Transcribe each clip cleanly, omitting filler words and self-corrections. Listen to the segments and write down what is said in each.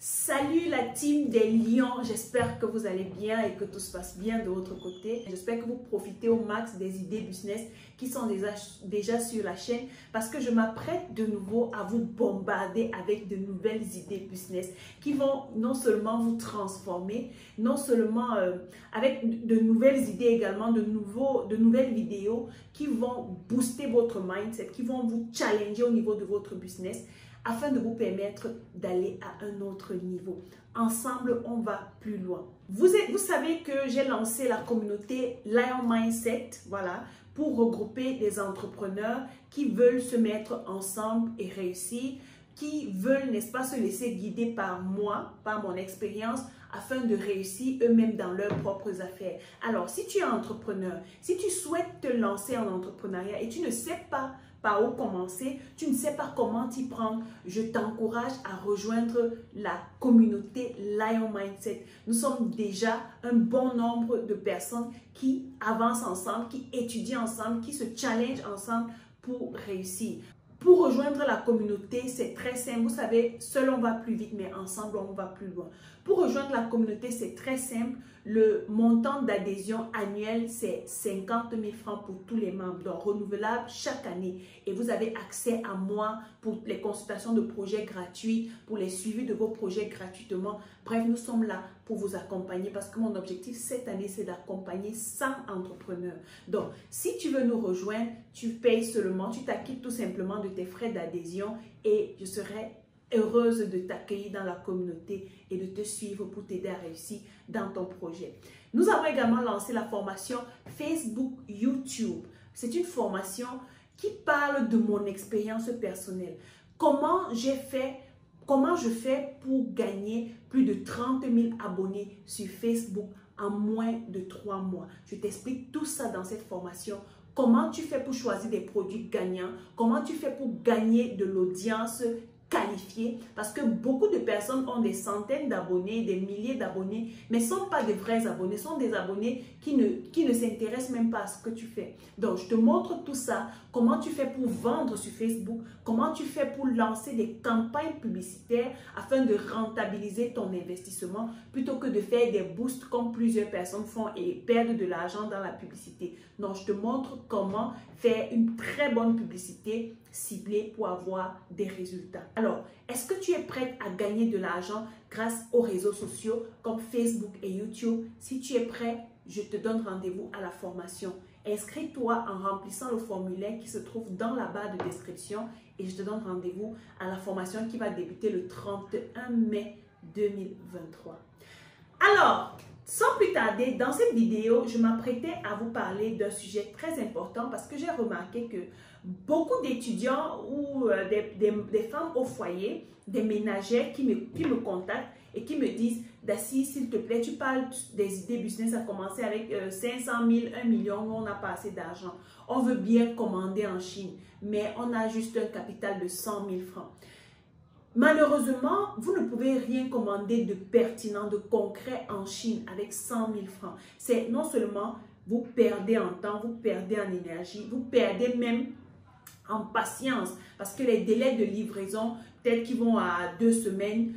Salut la team des lions, j'espère que vous allez bien et que tout se passe bien de votre côté. J'espère que vous profitez au max des idées business qui sont déjà sur la chaîne parce que je m'apprête de nouveau à vous bombarder avec de nouvelles idées business qui vont non seulement vous transformer, non seulement avec de nouvelles idées également, de nouvelles vidéos qui vont booster votre mindset, qui vont vous challenger au niveau de votre business, afin de vous permettre d'aller à un autre niveau. Ensemble, on va plus loin. Vous savez que j'ai lancé la communauté Lion Mindset, voilà, pour regrouper des entrepreneurs qui veulent se mettre ensemble et réussir, qui veulent, n'est-ce pas, se laisser guider par moi, par mon expérience, afin de réussir eux-mêmes dans leurs propres affaires. Alors, si tu es entrepreneur, si tu souhaites te lancer en entrepreneuriat et tu ne sais pas par où commencer, tu ne sais pas comment t'y prendre, je t'encourage à rejoindre la communauté Lion Mindset. Nous sommes déjà un bon nombre de personnes qui avancent ensemble, qui étudient ensemble, qui se challengent ensemble pour réussir. Pour rejoindre la communauté, c'est très simple. Vous savez, seul on va plus vite, mais ensemble on va plus loin. Pour rejoindre la communauté, c'est très simple. Le montant d'adhésion annuel, c'est 50 000 francs pour tous les membres, donc renouvelable chaque année. Et vous avez accès à moi pour les consultations de projets gratuits, pour les suivis de vos projets gratuitement. Bref, nous sommes là pour vous accompagner parce que mon objectif cette année, c'est d'accompagner 100 entrepreneurs. Donc, si tu veux nous rejoindre, tu payes seulement, tu t'acquittes tout simplement de tes frais d'adhésion et je serai heureuse de t'accueillir dans la communauté et de te suivre pour t'aider à réussir dans ton projet. Nous avons également lancé la formation Facebook YouTube. C'est une formation qui parle de mon expérience personnelle. Comment je fais pour gagner plus de 30 000 abonnés sur Facebook en moins de 3 mois. Je t'explique tout ça dans cette formation. Comment tu fais pour choisir des produits gagnants? Comment tu fais pour gagner de l'audience qualifiés, parce que beaucoup de personnes ont des centaines d'abonnés, des milliers d'abonnés, mais ne sont pas des vrais abonnés, sont des abonnés qui ne s'intéressent même pas à ce que tu fais. Donc, je te montre tout ça, comment tu fais pour vendre sur Facebook, comment tu fais pour lancer des campagnes publicitaires afin de rentabiliser ton investissement, plutôt que de faire des boosts comme plusieurs personnes font et perdre de l'argent dans la publicité. Donc, je te montre comment faire une très bonne publicité ciblée pour avoir des résultats. Alors, est-ce que tu es prête à gagner de l'argent grâce aux réseaux sociaux comme Facebook et YouTube? Si tu es prêt, je te donne rendez-vous à la formation. Inscris-toi en remplissant le formulaire qui se trouve dans la barre de description et je te donne rendez-vous à la formation qui va débuter le 31 mai 2023. Alors, sans plus tarder, dans cette vidéo, je m'apprêtais à vous parler d'un sujet très important parce que j'ai remarqué que beaucoup d'étudiants ou des femmes au foyer, des ménagères qui me contactent et qui me disent « Daci, s'il te plaît, tu parles des idées business à commencer avec 500 000, 1 million, nous on n'a pas assez d'argent. On veut bien commander en Chine, mais on a juste un capital de 100 000 francs. » Malheureusement, vous ne pouvez rien commander de pertinent, de concret en Chine avec 100 000 francs. C'est non seulement vous perdez en temps, vous perdez en énergie, vous perdez même en patience parce que les délais de livraison, peut-être qu'ils vont à 2 semaines,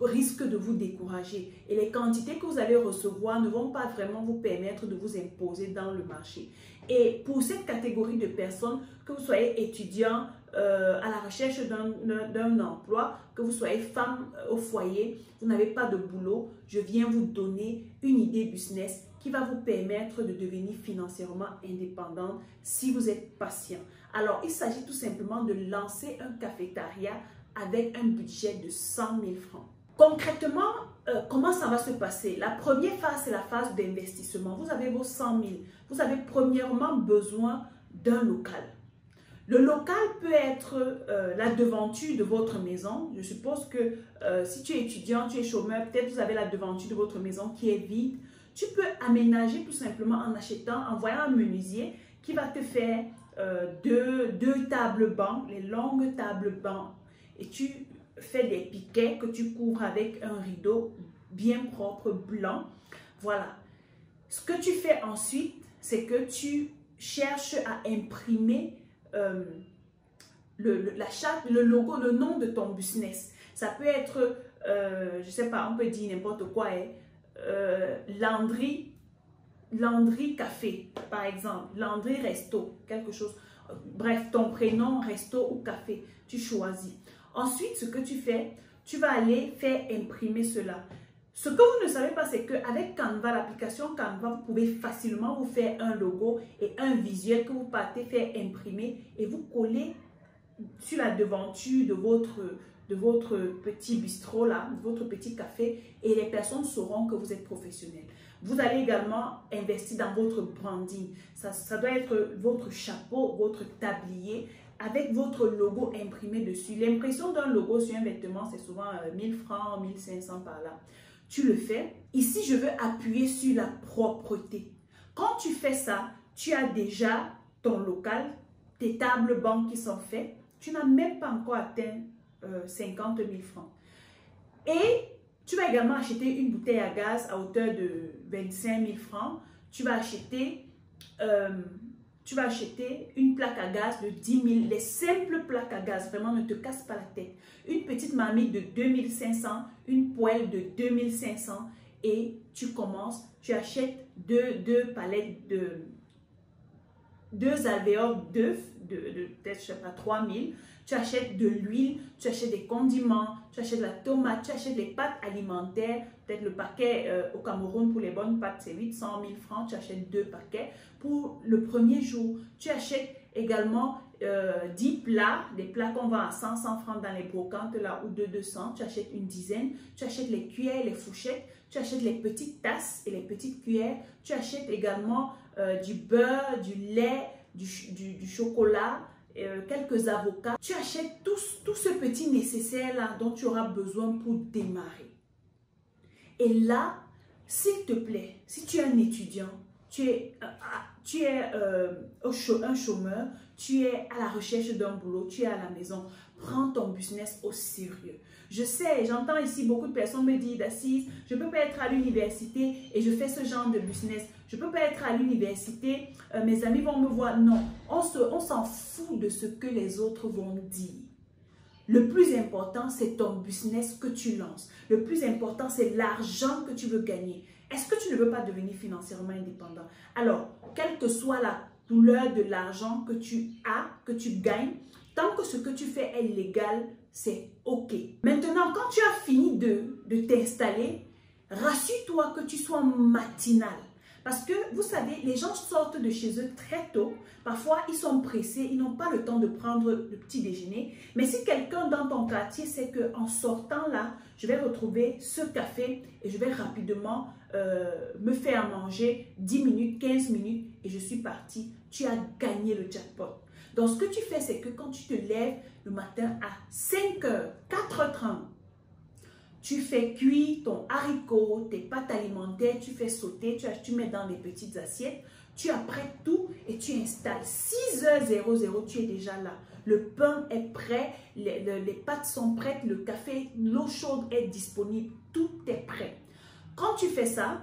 risquent de vous décourager. Et les quantités que vous allez recevoir ne vont pas vraiment vous permettre de vous imposer dans le marché. Et pour cette catégorie de personnes, que vous soyez étudiant à la recherche d'un emploi, que vous soyez femme au foyer, vous n'avez pas de boulot, je viens vous donner une idée business qui va vous permettre de devenir financièrement indépendante si vous êtes patient. Alors, il s'agit tout simplement de lancer un cafétéria avec un budget de 100 000 francs. Concrètement, comment ça va se passer? La première phase, c'est la phase d'investissement. Vous avez vos 100 000. Vous avez premièrement besoin d'un local. Le local peut être la devanture de votre maison. Je suppose que si tu es étudiant, tu es chômeur, peut-être vous avez la devanture de votre maison qui est vide. Tu peux aménager tout simplement en voyant un menuisier qui va te faire deux tables bancs, les longues tables bancs, et tu fais des piquets que tu couvres avec un rideau bien propre, blanc. Voilà. Ce que tu fais ensuite, c'est que tu cherches à imprimer la charte, le logo, le nom de ton business. Ça peut être je sais pas, on peut dire n'importe quoi, Landry café, par exemple, Landry resto, quelque chose. Bref, ton prénom, resto ou café, tu choisis. Ensuite, ce que tu fais, tu vas aller faire imprimer cela. Ce que vous ne savez pas, c'est qu'avec Canva, l'application Canva, vous pouvez facilement vous faire un logo et un visuel que vous partez faire imprimer et vous coller sur la devanture de votre petit bistrot là, de votre petit café, et les personnes sauront que vous êtes professionnel. Vous allez également investir dans votre branding. Ça doit être votre chapeau, votre tablier avec votre logo imprimé dessus. L'impression d'un logo sur un vêtement, c'est souvent 1000 francs, 1500 par là. Tu le fais. Ici, je veux appuyer sur la propreté. Quand tu fais ça, tu as déjà ton local, tes tables banques qui sont faites. Tu n'as même pas encore atteint 50 000 francs. Et tu vas également acheter une bouteille à gaz à hauteur de 25 000 francs. Tu vas acheter une plaque à gaz de 10 000. Les simples plaques à gaz, vraiment, ne te casse pas la tête. Une petite marmite de 2500, une poêle de 2500 et tu commences, tu achètes deux palettes deux alvéoles d'œufs, peut-être, je sais pas, 3000. Tu achètes de l'huile, tu achètes des condiments, tu achètes de la tomate, tu achètes des pâtes alimentaires. Peut-être le paquet au Cameroun pour les bonnes pâtes, c'est 800 000 francs. Tu achètes 2 paquets pour le premier jour. Tu achètes également 10 plats, des plats qu'on vend à 100 francs dans les brocantes là ou de 200. Tu achètes une dizaine. Tu achètes les cuillères, les fourchettes. Tu achètes les petites tasses et les petites cuillères. Tu achètes également du beurre, du lait, du chocolat, quelques avocats. Tu achètes tout ce petit nécessaire là dont tu auras besoin pour démarrer. Et là, s'il te plaît, si tu es un étudiant, tu es un chômeur, tu es à la recherche d'un boulot, tu es à la maison, prends ton business au sérieux. Je sais, j'entends ici beaucoup de personnes me dire, Assise, je ne peux pas être à l'université et je fais ce genre de business. Je ne peux pas être à l'université, mes amis vont me voir. Non, on s'en fout de ce que les autres vont dire. Le plus important, c'est ton business que tu lances. Le plus important, c'est l'argent que tu veux gagner. Est-ce que tu ne veux pas devenir financièrement indépendant? Alors, quelle que soit la couleur de l'argent que tu as, que tu gagnes, tant que ce que tu fais est légal, c'est OK. Maintenant, quand tu as fini de t'installer, rassure-toi que tu sois matinal. Parce que, vous savez, les gens sortent de chez eux très tôt. Parfois, ils sont pressés, ils n'ont pas le temps de prendre le petit déjeuner. Mais si quelqu'un dans ton quartier sait qu'en sortant là, je vais retrouver ce café et je vais rapidement me faire manger 10 minutes, 15 minutes et je suis partie, tu as gagné le jackpot. Donc, ce que tu fais, c'est que quand tu te lèves le matin à 5 h, 4h30, tu fais cuire ton haricot, tes pâtes alimentaires, tu fais sauter, tu mets dans des petites assiettes, tu apprêtes tout et tu installes. 6h00, tu es déjà là. Le pain est prêt, les pâtes sont prêtes, le café, l'eau chaude est disponible, tout est prêt. Quand tu fais ça,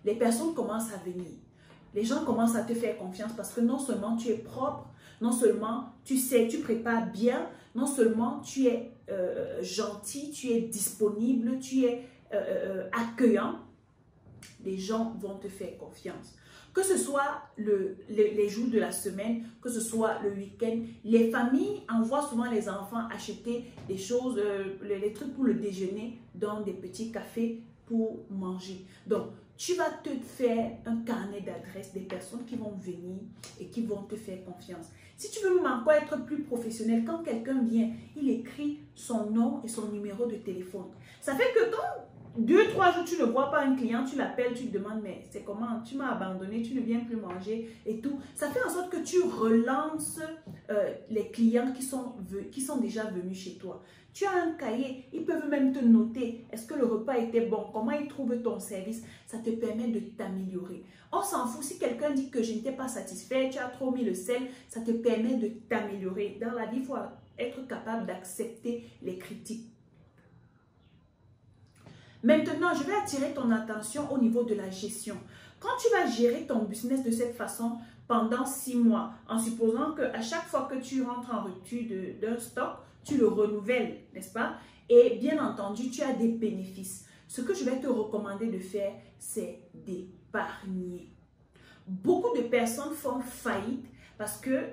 les personnes commencent à venir. Les gens commencent à te faire confiance parce que non seulement tu es propre, non seulement tu sais, tu prépares bien, non seulement tu es gentil, tu es disponible, tu es accueillant, les gens vont te faire confiance. Que ce soit les jours de la semaine, que ce soit le week-end, les familles envoient souvent les enfants acheter des choses, les trucs pour le déjeuner dans des petits cafés pour manger. Donc, tu vas te faire un carnet d'adresses des personnes qui vont venir et qui vont te faire confiance. Si tu veux même encore être plus professionnel, quand quelqu'un vient, il écrit son nom et son numéro de téléphone. Ça fait que quand 2-3 jours, tu ne vois pas un client, tu l'appelles, tu te demandes, mais c'est comment? Tu m'as abandonné, tu ne viens plus manger et tout. Ça fait en sorte que tu relances les clients qui sont déjà venus chez toi. Tu as un cahier, ils peuvent même te noter. Est-ce que le repas était bon? Comment ils trouvent ton service? Ça te permet de t'améliorer. On s'en fout. Si quelqu'un dit que je n'étais pas satisfait, tu as trop mis le sel, ça te permet de t'améliorer. Dans la vie, il faut être capable d'accepter les critiques. Maintenant, je vais attirer ton attention au niveau de la gestion. Quand tu vas gérer ton business de cette façon pendant 6 mois, en supposant qu'à chaque fois que tu rentres en rupture d'un stock, tu le renouvelles, n'est-ce pas? et bien entendu, tu as des bénéfices. Ce que je vais te recommander de faire, c'est d'épargner. Beaucoup de personnes font faillite parce que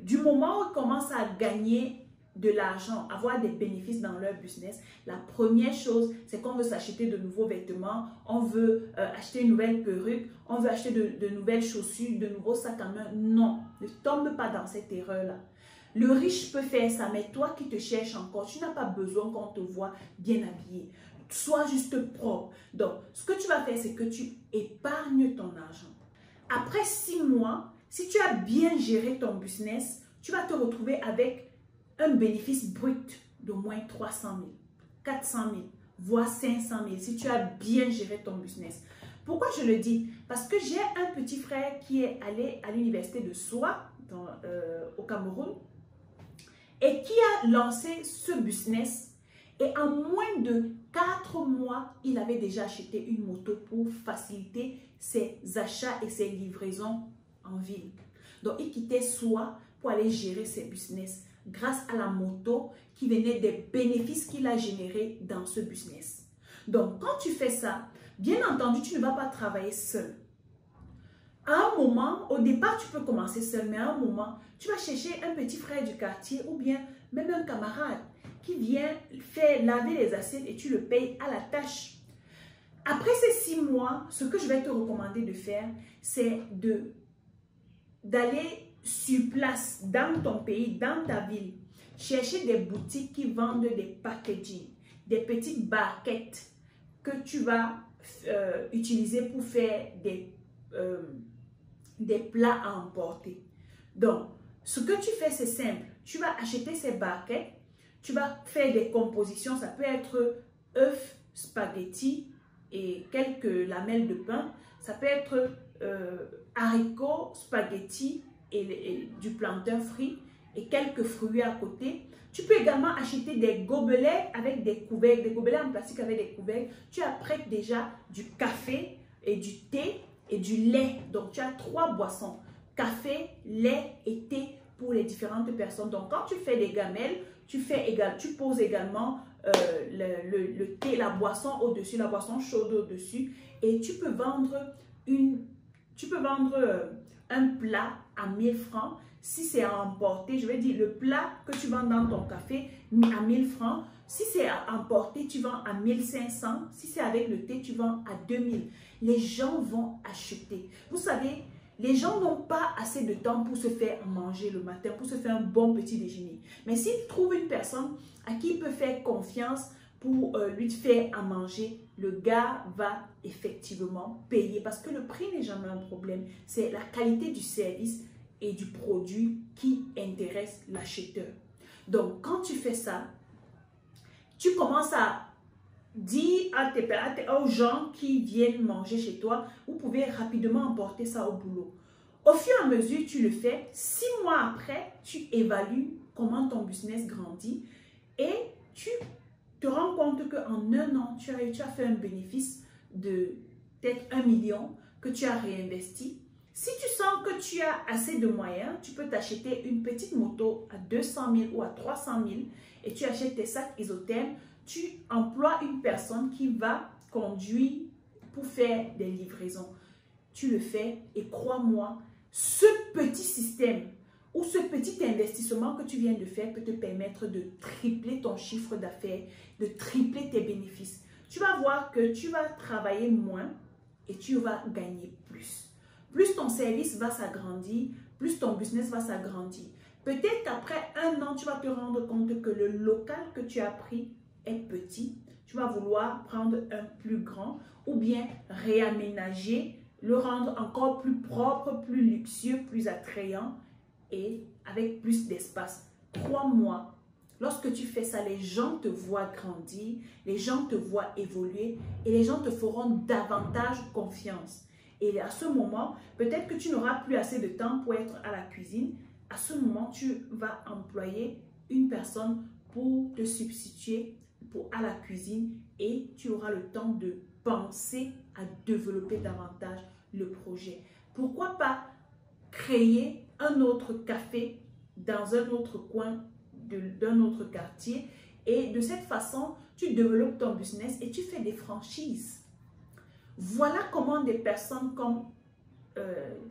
du moment où ils commencent à gagner de l'argent, avoir des bénéfices dans leur business, la première chose, c'est qu'on veut s'acheter de nouveaux vêtements, on veut acheter une nouvelle perruque, on veut acheter de nouvelles chaussures, de nouveaux sacs à main. Non, ne tombe pas dans cette erreur-là. Le riche peut faire ça, mais toi qui te cherches encore, tu n'as pas besoin qu'on te voit bien habillé. Sois juste propre. Donc, ce que tu vas faire, c'est que tu épargnes ton argent. Après 6 mois, si tu as bien géré ton business, tu vas te retrouver avec un bénéfice brut d'au moins 300 000, 400 000, voire 500 000 si tu as bien géré ton business. Pourquoi je le dis? Parce que j'ai un petit frère qui est allé à l'université de Soa au Cameroun et qui a lancé ce business. Et en moins de 4 mois, il avait déjà acheté une moto pour faciliter ses achats et ses livraisons en ville. Donc, il quittait Soa pour aller gérer ses business grâce à la moto qui venait des bénéfices qu'il a générés dans ce business. Donc, quand tu fais ça, bien entendu, tu ne vas pas travailler seul. À un moment, au départ, tu peux commencer seul, mais à un moment, tu vas chercher un petit frère du quartier ou bien même un camarade qui vient faire laver les assiettes et tu le payes à la tâche. Après ces 6 mois, ce que je vais te recommander de faire, c'est d'aller sur place, dans ton pays, dans ta ville, chercher des boutiques qui vendent des packaging, des petites barquettes que tu vas utiliser pour faire des plats à emporter. Donc, ce que tu fais, c'est simple. Tu vas acheter ces barquettes, tu vas faire des compositions, ça peut être œufs, spaghettis et quelques lamelles de pain. Ça peut être haricots, spaghettis et du plantain frit et quelques fruits à côté. Tu peux également acheter des gobelets avec des couvercles, des gobelets en plastique avec des couvercles. Tu apprêtes déjà du café et du thé et du lait. Donc, tu as 3 boissons. Café, lait et thé pour les différentes personnes. Donc, quand tu fais des gamelles, tu poses également le thé, la boisson au-dessus, la boisson chaude au-dessus. Et tu peux vendre un plat à 1000 francs. Si c'est à emporter, je vais dire le plat que tu vends dans ton café à 1000 francs. Si c'est à emporter, tu vends à 1500. Si c'est avec le thé, tu vends à 2000. Les gens vont acheter. Vous savez, les gens n'ont pas assez de temps pour se faire manger le matin, pour se faire un bon petit déjeuner. Mais s'ils trouvent une personne à qui il peut faire confiance pour lui faire à manger, le gars va effectivement payer parce que le prix n'est jamais un problème. C'est la qualité du service et du produit qui intéresse l'acheteur. Donc, quand tu fais ça, tu commences à dire aux gens qui viennent manger chez toi, vous pouvez rapidement emporter ça au boulot. Au fur et à mesure, tu le fais. 6 mois après, tu évalues comment ton business grandit et tu te rends compte qu'en 1 an, tu as fait un bénéfice de peut-être 1 million que tu as réinvesti. Si tu sens que tu as assez de moyens, tu peux t'acheter une petite moto à 200 000 ou à 300 000 et tu achètes tes sacs isothermes. Tu emploies une personne qui va conduire pour faire des livraisons. Tu le fais et crois-moi, ce petit système ou ce petit investissement que tu viens de faire peut te permettre de tripler ton chiffre d'affaires, de tripler tes bénéfices. Tu vas voir que tu vas travailler moins et tu vas gagner plus. Plus ton service va s'agrandir, plus ton business va s'agrandir. Peut-être qu'après 1 an, tu vas te rendre compte que le local que tu as pris est petit. Tu vas vouloir prendre un plus grand ou bien réaménager, le rendre encore plus propre, plus luxueux, plus attrayant et avec plus d'espace. Crois-moi, lorsque tu fais ça, les gens te voient grandir, les gens te voient évoluer et les gens te feront davantage confiance. Et à ce moment, peut-être que tu n'auras plus assez de temps pour être à la cuisine. À ce moment, tu vas employer une personne pour te substituer à la cuisine et tu auras le temps de penser à développer davantage le projet. Pourquoi pas créer un autre café dans un autre coin d'un autre quartier Et de cette façon, tu développes ton business et tu fais des franchises. Voilà comment des personnes comme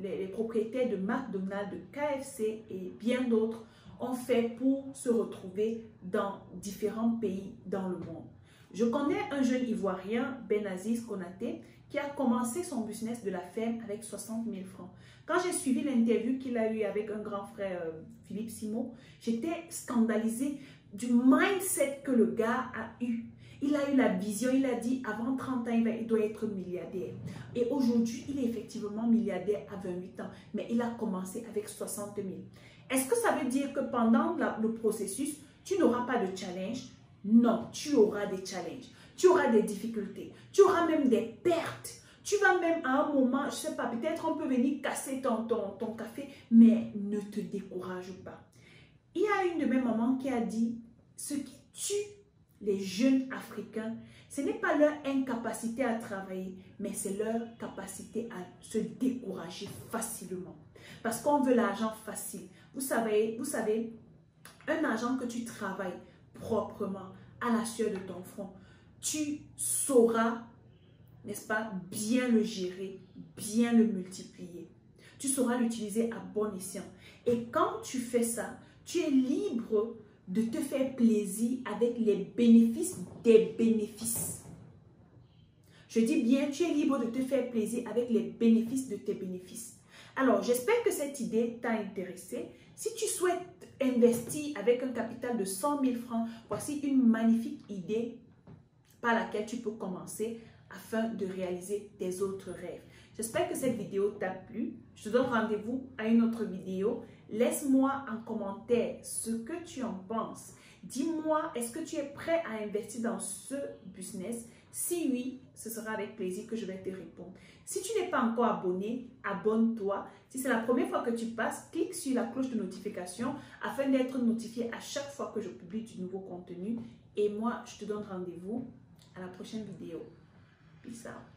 les propriétaires de McDonald's, de KFC et bien d'autres ont fait pour se retrouver dans différents pays dans le monde. Je connais un jeune Ivoirien, Benaziz Konaté, qui a commencé son business de la ferme avec 60 000 francs. Quand j'ai suivi l'interview qu'il a eu avec un grand frère, Philippe Simo, j'étais scandalisée du mindset que le gars a eu. Il a eu la vision, il a dit avant 30 ans, il doit être milliardaire. Et aujourd'hui, il est effectivement milliardaire à 28 ans, mais il a commencé avec 60 000. Est-ce que ça veut dire que pendant le processus, tu n'auras pas de challenge? Non, tu auras des challenges, tu auras des difficultés, tu auras même des pertes. Tu vas même à un moment, je ne sais pas, peut-être on peut venir casser ton café, mais ne te décourage pas. Il y a une de mes mamans qui a dit, ce qui tue les jeunes Africains, ce n'est pas leur incapacité à travailler, mais c'est leur capacité à se décourager facilement. Parce qu'on veut l'argent facile. Vous savez, un argent que tu travailles proprement, à la sueur de ton front, tu sauras, n'est-ce pas, bien le gérer, bien le multiplier. Tu sauras l'utiliser à bon escient. Et quand tu fais ça, tu es libre de te faire plaisir avec les bénéfices des bénéfices. Je dis bien, tu es libre de te faire plaisir avec les bénéfices de tes bénéfices. Alors, j'espère que cette idée t'a intéressé. Si tu souhaites investir avec un capital de 100 000 francs, voici une magnifique idée par laquelle tu peux commencer afin de réaliser tes autres rêves. J'espère que cette vidéo t'a plu. Je te donne rendez-vous à une autre vidéo. Laisse-moi en commentaire ce que tu en penses. Dis-moi, est-ce que tu es prêt à investir dans ce business? Si oui, ce sera avec plaisir que je vais te répondre. Si tu n'es pas encore abonné, abonne-toi. Si c'est la première fois que tu passes, clique sur la cloche de notification afin d'être notifié à chaque fois que je publie du nouveau contenu. Et moi, je te donne rendez-vous à la prochaine vidéo. Peace out.